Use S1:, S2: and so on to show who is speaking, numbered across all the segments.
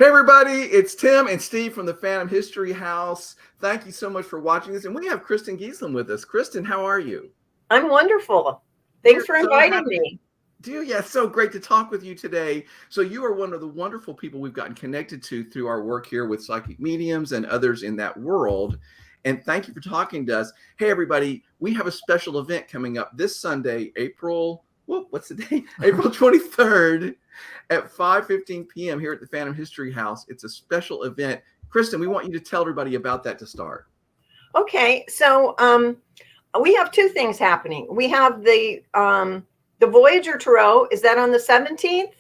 S1: Hey everybody, it's Tim and Steve from the Phantom History House. Thank you so much for watching this. And we have Kristin Geeslin with us. Kristin, how are you?
S2: I'm wonderful. Thanks for inviting me.
S1: Yeah, it's so great to talk with you today. So you are one of the wonderful people we've gotten connected to through our work here with psychic mediums and others in that world. And thank you for talking to us. Hey everybody, we have a special event coming up this Sunday, what's the date? April 23rd at 5:15 p.m. here at the Phantom History House. It's a special event. Kristin, we want you to tell everybody about that to start.
S2: Okay, so we have two things happening. We have the Voyager Tarot. Is that on the 17th?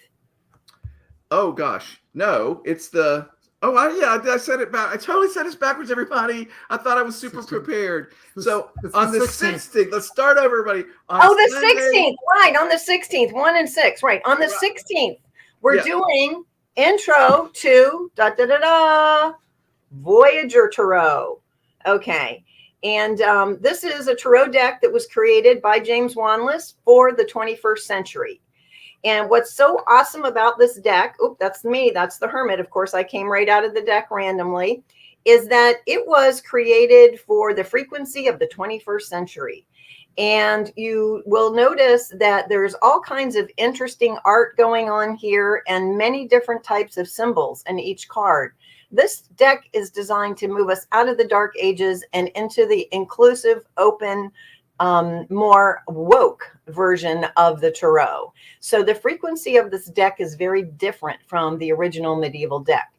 S1: Oh gosh, no, it's the. I said it back. I totally said it backwards, everybody. I thought I was super prepared. So on the 16th, let's start over, everybody.
S2: The 16th, right? On the 16th, 1 and 6, right? On the 16th, we're doing intro to Voyager Tarot. Okay, and this is a tarot deck that was created by James Wanless for the 21st century. And what's so awesome about this deck, that's me, that's the Hermit, of course, I came right out of the deck randomly, is that it was created for the frequency of the 21st century. And you will notice that there's all kinds of interesting art going on here and many different types of symbols in each card. This deck is designed to move us out of the dark ages and into the inclusive, open, more woke version of the tarot. So the frequency of this deck is very different from the original medieval deck.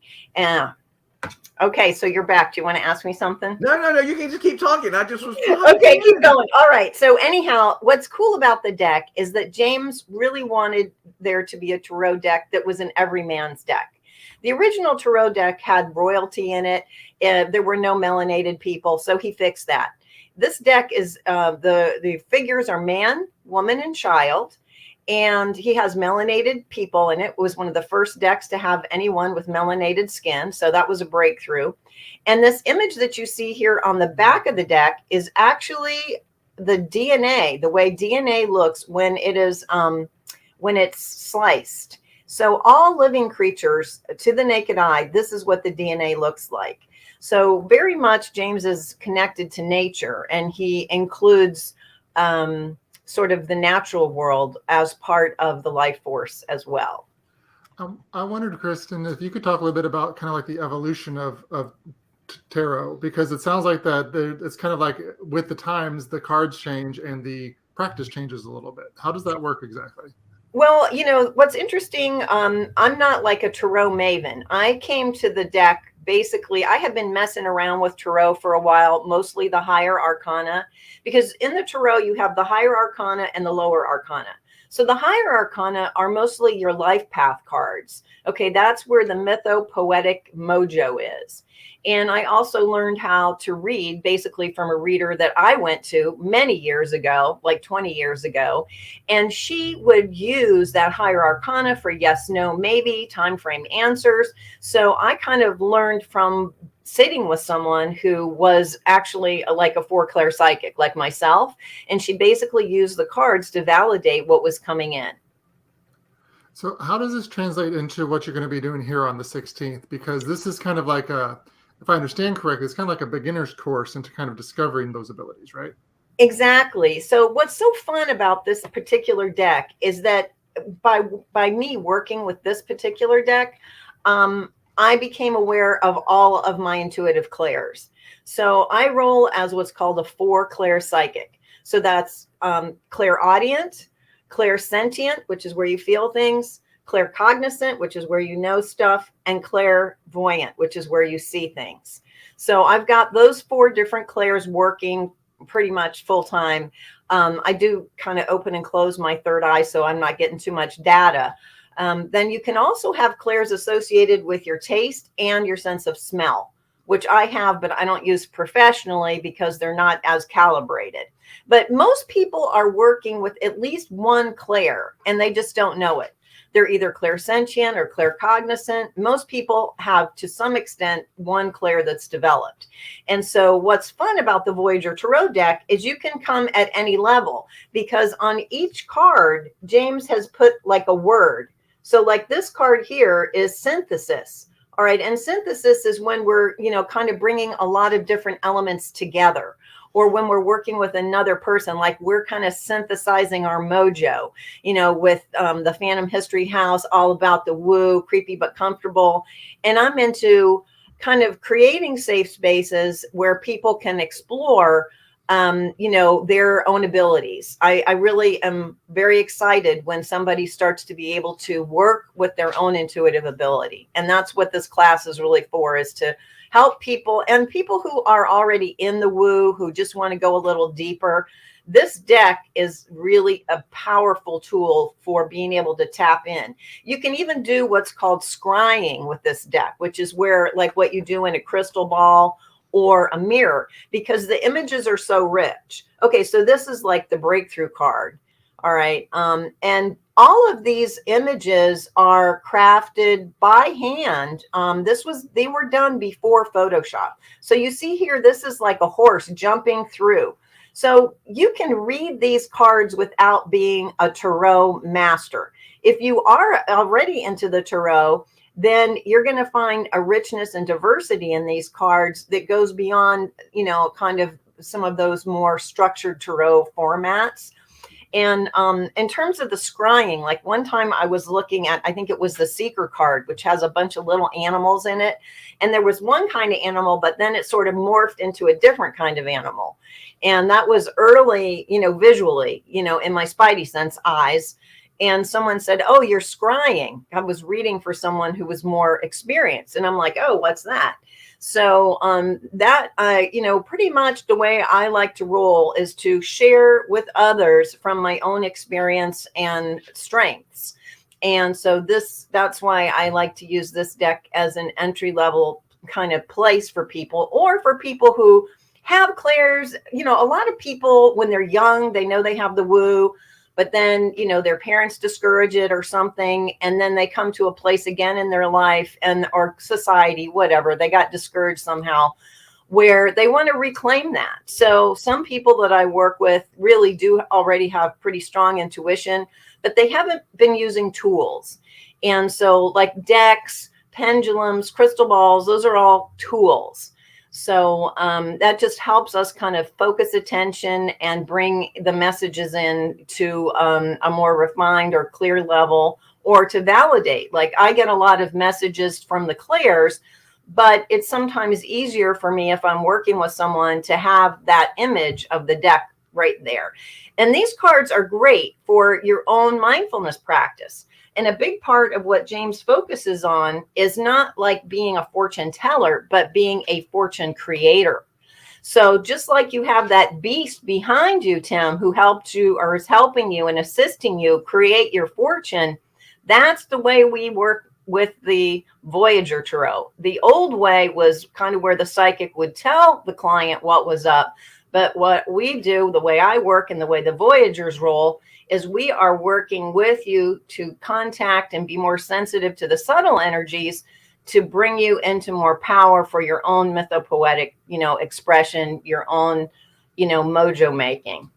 S2: Okay, so you're back. Do you want to ask me something?
S1: No. You can just keep talking. I just was
S2: okay, keep going. All right. So anyhow, what's cool about the deck is that James really wanted there to be a tarot deck that was an everyman's deck. The original tarot deck had royalty in it. There were no melanated people, so he fixed that. This deck is the figures are man, woman, and child, and he has melanated people, and it was one of the first decks to have anyone with melanated skin, so that was a breakthrough. And this image that you see here on the back of the deck is actually the DNA, the way DNA looks when it is when it's sliced. So all living creatures, to the naked eye, this is what the DNA looks like. So very much James is connected to nature, and he includes sort of the natural world as part of the life force as well.
S3: I wondered, Kristin, if you could talk a little bit about kind of like the evolution of tarot, because it sounds like that it's kind of like with the times, the cards change and the practice changes a little bit. How does that work exactly?
S2: Well, you know, what's interesting, I'm not like a tarot maven. I came to the deck, basically, I have been messing around with tarot for a while, mostly the higher arcana, because in the tarot, you have the higher arcana and the lower arcana. So the higher arcana are mostly your life path cards. Okay, that's where the mytho-poetic mojo is. And I also learned how to read basically from a reader that I went to many years ago, like 20 years ago. And she would use that higher arcana for yes, no, maybe, time frame answers. So I kind of learned from sitting with someone who was actually like a four-clair psychic like myself. And she basically used the cards to validate what was coming in.
S3: So how does this translate into what you're going to be doing here on the 16th? Because this is kind of like if I understand correctly, it's kind of like a beginner's course into kind of discovering those abilities, right?
S2: Exactly. So what's so fun about this particular deck is that by me working with this particular deck, I became aware of all of my intuitive clairs. So I roll as what's called a 4-clair psychic. So that's clairaudient, clairsentient, which is where you feel things, claircognizant, which is where you know stuff, and clairvoyant, which is where you see things. So I've got those 4 different clairs working pretty much full time. I do kind of open and close my third eye, so I'm not getting too much data. Then you can also have clairs associated with your taste and your sense of smell, which I have, but I don't use professionally because they're not as calibrated. But most people are working with at least one clair, and they just don't know it. They're either clairsentient or claircognizant. Most people have, to some extent, one clair that's developed. And so what's fun about the Voyager Tarot deck is you can come at any level, because on each card, James has put like a word. So like this card here is synthesis. All right. And synthesis is when we're, kind of bringing a lot of different elements together, or when we're working with another person, like we're kind of synthesizing our mojo, with the Phantom History House, all about the woo, creepy but comfortable. And I'm into kind of creating safe spaces where people can explore their own abilities. I really am very excited when somebody starts to be able to work with their own intuitive ability. And that's what this class is really for, is to help people, and people who are already in the woo, who just want to go a little deeper. This deck is really a powerful tool for being able to tap in. You can even do what's called scrying with this deck, which is where, like what you do in a crystal ball or a mirror, because the images are so rich. Okay, so this is like the breakthrough card. All right. And all of these images are crafted by hand. They were done before Photoshop. So you see here, this is like a horse jumping through. So you can read these cards without being a tarot master. If you are already into the tarot, then you're going to find a richness and diversity in these cards that goes beyond, kind of some of those more structured tarot formats. And in terms of the scrying, like one time I was looking at, I think it was the Seeker card, which has a bunch of little animals in it. And there was one kind of animal, but then it sort of morphed into a different kind of animal. And that was early, visually, in my spidey sense eyes. And someone said, "Oh, you're scrying." I was reading for someone who was more experienced. And I'm like, "Oh, what's that?" So pretty much the way I like to roll is to share with others from my own experience and strengths. And so that's why I like to use this deck as an entry level kind of place for people, or for people who have clairs. A lot of people, when they're young, they know they have the woo, but then, their parents discourage it or something. And then they come to a place again in their life or society, whatever, they got discouraged somehow, where they want to reclaim that. So some people that I work with really do already have pretty strong intuition, but they haven't been using tools. And so like decks, pendulums, crystal balls, those are all tools. So that just helps us kind of focus attention and bring the messages in to a more refined or clear level, or to validate. Like I get a lot of messages from the clairs, but it's sometimes easier for me, if I'm working with someone, to have that image of the deck right there. And these cards are great for your own mindfulness practice. And a big part of what James focuses on is not like being a fortune teller, but being a fortune creator. So just like you have that beast behind you, Tim, who helped you or is helping you and assisting you create your fortune, that's the way we work with the Voyager Tarot. The old way was kind of where the psychic would tell the client what was up. But what we do, the way I work and the way the Voyagers roll, is we are working with you to contact and be more sensitive to the subtle energies, to bring you into more power for your own mythopoetic, expression, your own, mojo making.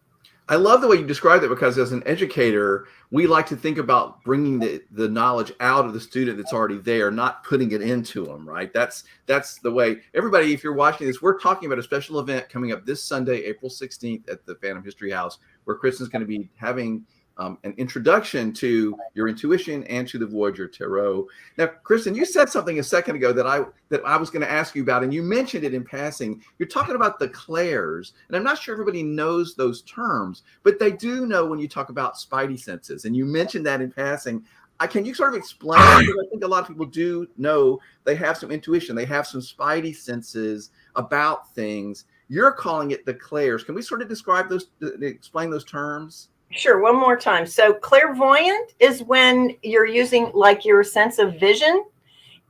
S1: I love the way you described it, because as an educator, we like to think about bringing the knowledge out of the student that's already there, not putting it into them, right? That's the way. Everybody, if you're watching this, we're talking about a special event coming up this Sunday, April 16th at the Phantom History House, where Kristin's going to be having an introduction to your intuition and to the Voyager Tarot. Now, Kristin, you said something a second ago that I was going to ask you about, and you mentioned it in passing. You're talking about the clairs, and I'm not sure everybody knows those terms, but they do know when you talk about spidey senses, and you mentioned that in passing. Can you sort of explain? Because I think a lot of people do know they have some intuition, they have some spidey senses about things. You're calling it the clairs. Can we sort of explain those terms?
S2: Sure. One more time. So clairvoyant is when you're using like your sense of vision,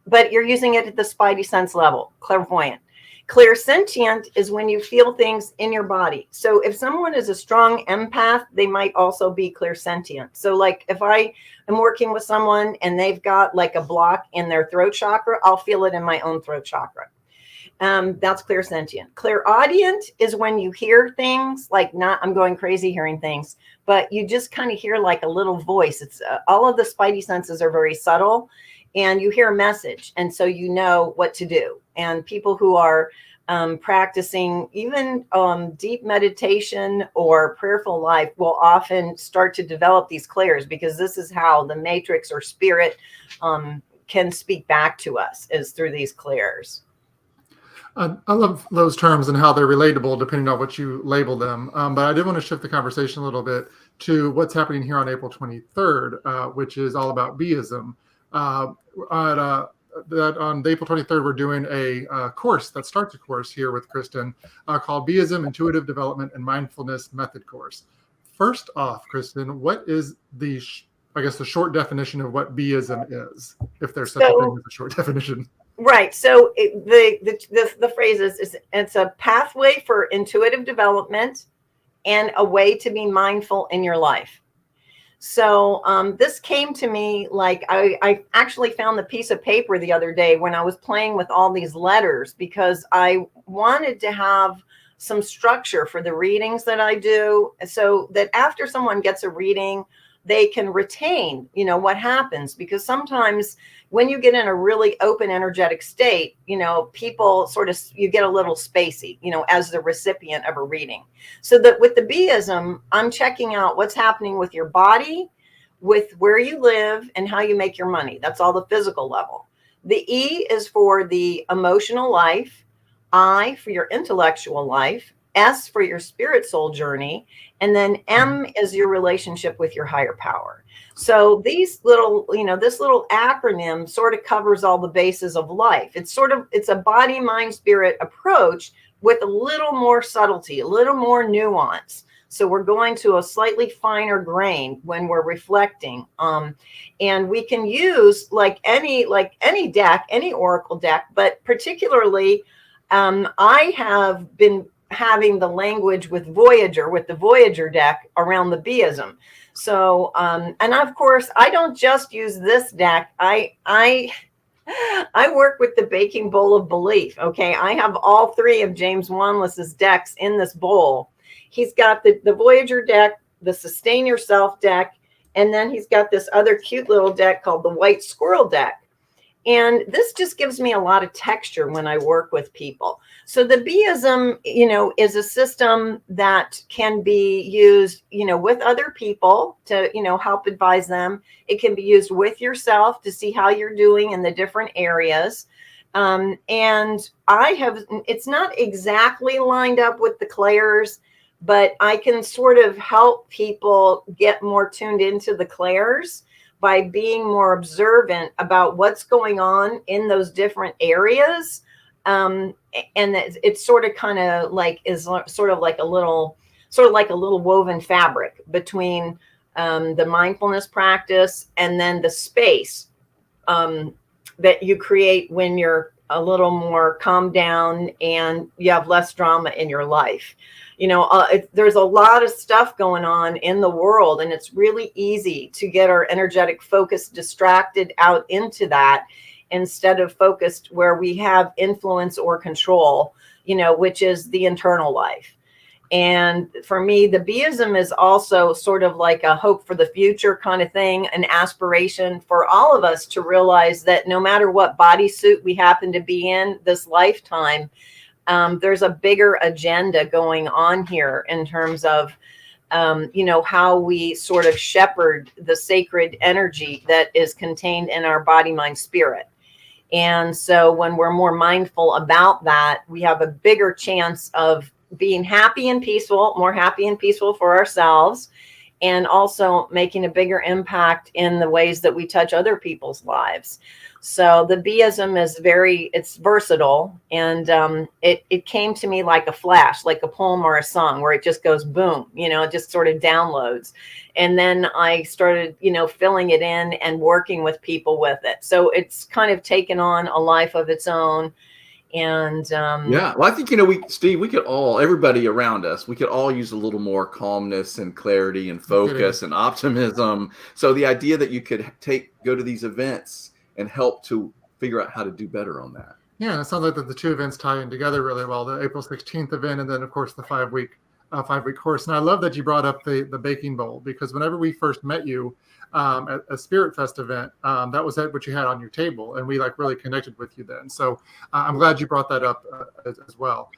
S2: but you're using it at the spidey sense level. Clairvoyant. Clairsentient is when you feel things in your body. So if someone is a strong empath, they might also be clairsentient. So like if I am working with someone and they've got like a block in their throat chakra, I'll feel it in my own throat chakra. That's clairsentient. Clairaudient is when you hear things, like not I'm going crazy hearing things, but you just kind of hear like a little voice. It's all of the spidey senses are very subtle. and you hear a message, and so you know what to do. And people who are practicing even deep meditation or prayerful life will often start to develop these clairs, because this is how the matrix or spirit can speak back to us, is through these clairs.
S3: I love those terms and how they're relatable depending on what you label them. But I did want to shift the conversation a little bit to what's happening here on April 23rd, which is all about Beism. On April 23rd, we're doing a course that starts a course here with Kristin called Beism, Intuitive Development and Mindfulness Method Course. First off, Kristin, what is the short definition of what Beism is, if there's such a thing as a short definition?
S2: Right. So the phrase is it's a pathway for intuitive development and a way to be mindful in your life. So this came to me like I actually found the piece of paper the other day when I was playing with all these letters, because I wanted to have some structure for the readings that I do, so that after someone gets a reading, they can retain, what happens. Because sometimes when you get in a really open energetic state, people you get a little spacey, as the recipient of a reading. So that with the Beism, I'm checking out what's happening with your body, with where you live, and how you make your money. That's all the physical level. The E is for the emotional life, I for your intellectual life, S for your spirit soul journey, and then M is your relationship with your higher power. So these little, this little acronym sort of covers all the bases of life. It's a body, mind, spirit approach with a little more subtlety, a little more nuance. So we're going to a slightly finer grain when we're reflecting. And we can use like any deck, any oracle deck, but particularly I have been having the language with the Voyager deck around the Beism. So, and of course, I don't just use this deck. I work with the baking bowl of belief. Okay. I have all three of James Wanless's decks in this bowl. He's got the Voyager deck, the Sustain Yourself deck, and then he's got this other cute little deck called the White Squirrel deck. And this just gives me a lot of texture when I work with people. So the Beism, is a system that can be used, with other people to, help advise them. It can be used with yourself to see how you're doing in the different areas. And it's not exactly lined up with the clairs, but I can sort of help people get more tuned into the clairs by being more observant about what's going on in those different areas. And it's sort of kind of like sort of like a little woven fabric between the mindfulness practice and then the space that you create when you're a little more calmed down and you have less drama in your life. There's a lot of stuff going on in the world, and it's really easy to get our energetic focus distracted out into that instead of focused where we have influence or control, which is the internal life. And for me, the Beism is also sort of like a hope for the future kind of thing, an aspiration for all of us to realize that no matter what bodysuit we happen to be in this lifetime, there's a bigger agenda going on here in terms of, how we sort of shepherd the sacred energy that is contained in our body, mind, spirit. And so when we're more mindful about that, we have a bigger chance of being happy and peaceful, more happy and peaceful for ourselves, and also making a bigger impact in the ways that we touch other people's lives. So the Beism is it's versatile, and it came to me like a flash, like a poem or a song where it just goes boom, it just sort of downloads. And then I started, filling it in and working with people with it. So it's kind of taken on a life of its own. And
S1: yeah, well, I think, Steve, everybody around us, we could all use a little more calmness and clarity and focus and optimism. So the idea that you could go to these events and help to figure out how to do better on that.
S3: Yeah, it sounds like the two events tie in together really well. The April 16th event, and then of course the 5-week 5-week course. And I love that you brought up the baking bowl, because whenever we first met you at a Spirit Fest event, that was what you had on your table, and we like really connected with you then. So I'm glad you brought that up as well.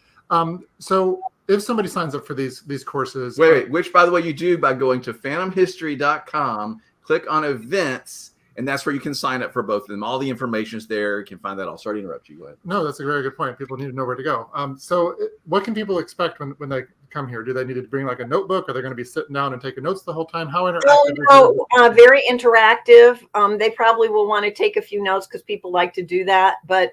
S3: So if somebody signs up for these courses,
S1: wait, which by the way you do by going to phantomhistory.com, click on events, and that's where you can sign up for both of them. All the information is there. You can find that all. Sorry to interrupt you. Go ahead.
S3: No, that's a very good point. People need to know where to go. So what can people expect when they come here? Do they need to bring like a notebook? Are they going to be sitting down and taking notes the whole time? How interactive?
S2: Very interactive. They probably will want to take a few notes because people like to do that. But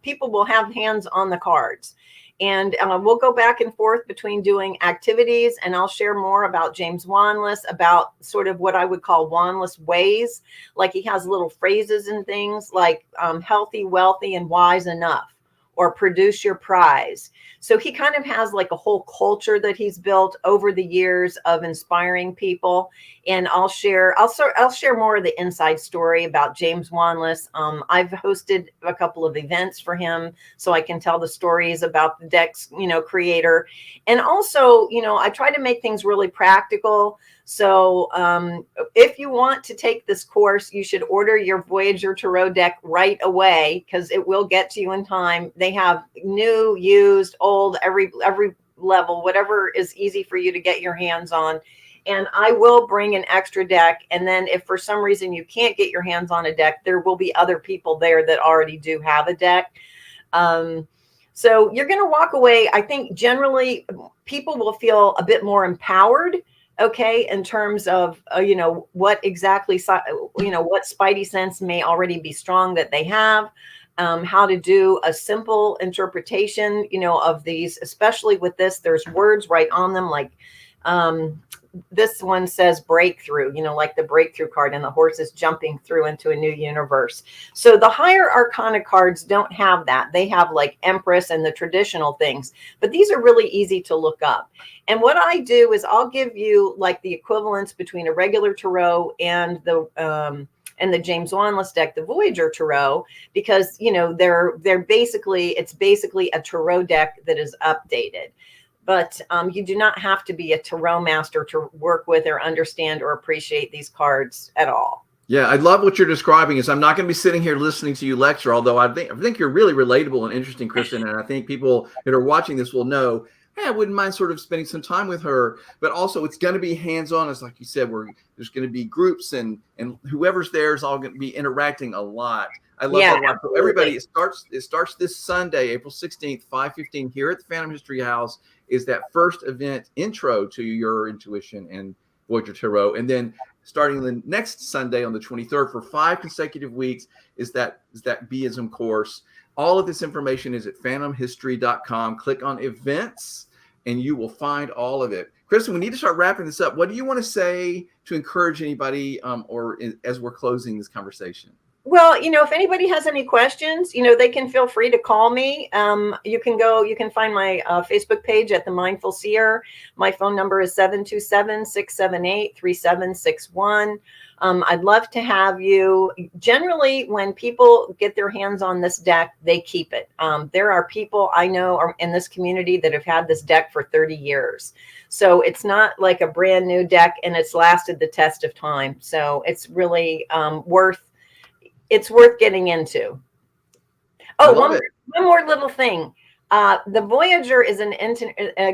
S2: people will have hands on the cards. And we'll go back and forth between doing activities, and I'll share more about James Wanless, about sort of what I would call Wanless ways. Like he has little phrases and things like healthy, wealthy, and wise enough, or produce your prize. So he kind of has like a whole culture that he's built over the years of inspiring people. And I'll share more of the inside story about James Wanless. I've hosted a couple of events for him, so I can tell the stories about the deck's, creator. And also, I try to make things really practical. So if you want to take this course, you should order your Voyager Tarot deck right away, because it will get to you in time. They have new, used, old, every level, whatever is easy for you to get your hands on. And I will bring an extra deck. And then if for some reason you can't get your hands on a deck, there will be other people there that already do have a deck. So you're going to walk away. I think generally people will feel a bit more empowered. Okay, in terms of, what exactly, what spidey sense may already be strong that they have, how to do a simple interpretation, of these, especially with this, there's words right on them. Like this one says breakthrough, like the breakthrough card, and the horse is jumping through into a new universe. So the higher arcana cards don't have that. They have like Empress and the traditional things, but these are really easy to look up. And what I do is I'll give you like the equivalence between a regular tarot and the James Wanless deck, the Voyager Tarot, because it's basically a tarot deck that is updated. But you do not have to be a tarot master to work with or understand or appreciate these cards at all.
S1: Yeah, I love what you're describing. Is I'm not going to be sitting here listening to you lecture, although I think you're really relatable and interesting, Kristin, and I think people that are watching this will know, hey, I wouldn't mind sort of spending some time with her. But also, it's going to be hands-on, as like you said, there's going to be groups, and whoever's there is all going to be interacting a lot. I love that a lot. So everybody, it starts this Sunday, April 16th, 5:15 here at the Phantom History House. Is that first event intro to your intuition and Voyager Tarot. And then starting the next Sunday on the 23rd for 5 consecutive weeks is that Beism course. All of this information is at phantomhistory.com. Click on events and you will find all of it. Kristin, we need to start wrapping this up. What do you want to say to encourage anybody as we're closing this conversation?
S2: Well, if anybody has any questions, they can feel free to call me. You can find my Facebook page at The Mindful Seer. My phone number is 727-678-3761. I'd love to have you. Generally, when people get their hands on this deck, they keep it. There are people I know in this community that have had this deck for 30 years. So it's not like a brand new deck, and it's lasted the test of time. So it's really worth getting into. Oh, one more little thing. The Voyager is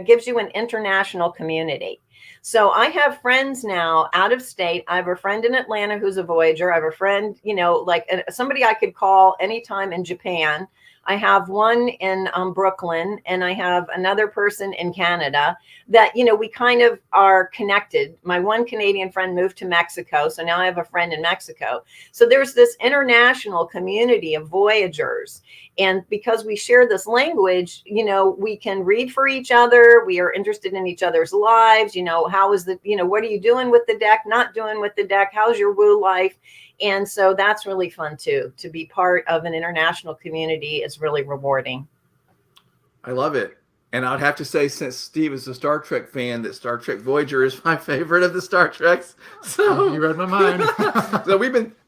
S2: gives you an international community. So I have friends now out of state. I have a friend in Atlanta who's a Voyager. I have a friend, like somebody I could call anytime in Japan. I have one in Brooklyn, and I have another person in Canada that, we kind of are connected. My one Canadian friend moved to Mexico, so now I have a friend in Mexico. So there's this international community of Voyagers. And because we share this language, we can read for each other. We are interested in each other's lives. How is what are you doing with the deck, not doing with the deck? How's your woo life? And so that's really fun too. To be part of an international community is really rewarding.
S1: I love it. And I'd have to say, since Steve is a Star Trek fan, that Star Trek Voyager is my favorite of the Star Treks. So
S3: you read my mind.
S1: So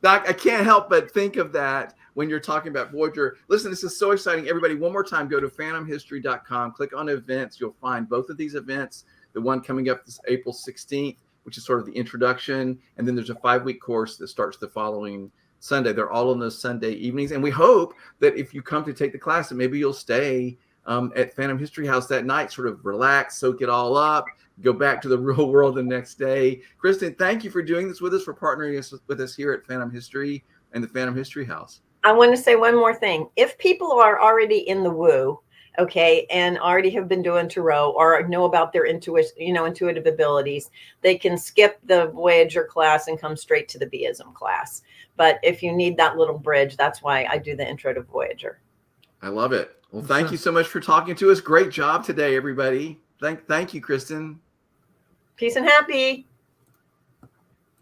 S1: I can't help but think of that when you're talking about Voyager. Listen, this is so exciting. Everybody, one more time, go to phantomhistory.com, click on events. You'll find both of these events the one coming up this April 16th, which is sort of the introduction. And then there's a 5-week course that starts the following Sunday. They're all on those Sunday evenings. And we hope that if you come to take the class, that maybe you'll stay at Phantom History House that night, sort of relax, soak it all up, go back to the real world the next day. Kristin, thank you for doing this with us, for partnering with us here at Phantom History and the Phantom History House.
S2: I want to say one more thing. If people are already in the woo, okay, and already have been doing tarot or know about their intuitive abilities, they can skip the Voyager class and come straight to the Beism class. But if you need that little bridge, that's why I do the intro to Voyager.
S1: I love it. Well, thank you so much for talking to us. Great job today, everybody. Thank you, Kristin.
S2: Peace and happy.